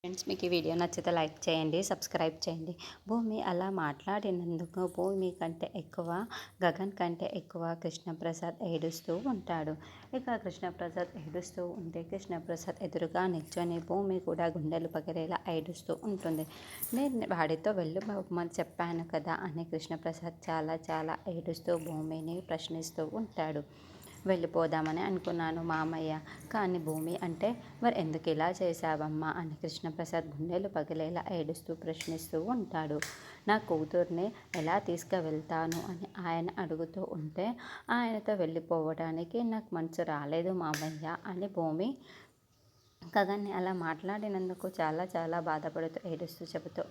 Friends, మీకు ఈ video నచ్చితే లైక్ చేయండి, సబ్స్క్రైబ్ చేయండి. భూమి అలా మాట్లాడినందుకు భూమి కంటే ఎక్కువ, గగన్ కంటే ఎక్కువ కృష్ణప్రసాద్ ఏడుస్తూ ఉంటాడు. ఇక కృష్ణప్రసాద్ ఏడుస్తూ ఉంటే కృష్ణప్రసాద్ ఎదురుగా నిల్చొని భూమి కూడా గుండెలు పగిలేలా ఏడుస్తూ ఉంటుంది. నేను వాడితో వెళ్ళిపోమని చెప్పాను కదా అని కృష్ణప్రసాద్ చాలా చాలా ఏడుస్తూ భూమిని ప్రశ్నిస్తూ ఉంటాడు. వెళ్ళిపోదామని అనుకున్నాను మామయ్య, కానీ భూమి అంటే మరి ఎందుకు ఇలా చేశావమ్మా అని కృష్ణప్రసాద్ గుండెలు పగిలేలా ఏడుస్తూ ప్రశ్నిస్తూ ఉంటాడు. నా కూతుర్ని ఎలా తీసుకువెళ్తాను అని ఆయన అడుగుతూ ఉంటే, ఆయనతో వెళ్ళిపోవడానికి నాకు మనసు రాలేదు మామయ్య అని భూమి గగన్ని అలా మాట్లాడినందుకు చాలా చాలా బాధపడుతూ ఏడుస్తూ చెబుతూ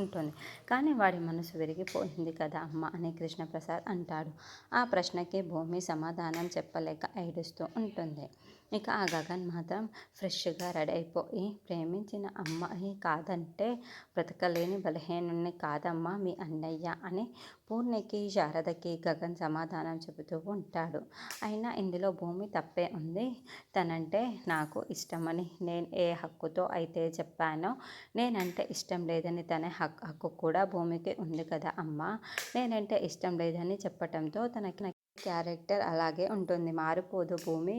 ఉంటుంది. కానీ వాడి మనసు విరిగిపోయింది కదా అమ్మ అని కృష్ణప్రసాద్ అంటాడు. ఆ ప్రశ్నకి భూమి సమాధానం చెప్పలేక ఏడుస్తూ ఉంటుంది. ఇక ఆ గగన్ మాత్రం ఫ్రెష్గా రెడీ అయిపోయి, ప్రేమించిన అమ్మాయి కాదంటే బ్రతకలేని బలహీనుణ్ణి కాదమ్మా మీ అన్నయ్య అని పూర్ణికి, శారదకి గగన్ సమాధానం చెబుతూ ఉంటాడు. అయినా ఇందులో భూమి తప్పే ఉంది. తనంటే నాకు ఇష్టమని నేను ఏ హక్కుతో అయితే చెప్పానో, నేనంటే ఇష్టం లేదని తన హక్కు కూడా భూమికి ఉంది కదా అమ్మ. నేనంటే ఇష్టం లేదని చెప్పటంతో తనకి క్యారెక్టర్ అలాగే ఉంటుంది, మారిపోదు భూమి.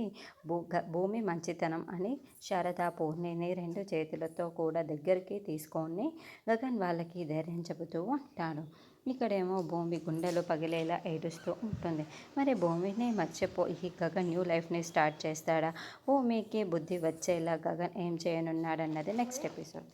భూమి మంచితనం అని శారద పూర్ణిని 2 చేతులతో కూడా దగ్గరికి తీసుకొని గగన్ వాళ్ళకి ధైర్యం చెబుతూ ఉంటాడు. ఇక్కడేమో భూమి గుండెలు పగిలేలా ఏడుస్తూ ఉంటుంది. మరి భూమిని మర్చిపోయి గగన్ న్యూ లైఫ్ని స్టార్ట్ చేస్తాడా? భూమికి బుద్ధి వచ్చేలా గగన్ ఏం చేయనున్నాడన్నది నెక్స్ట్ ఎపిసోడ్.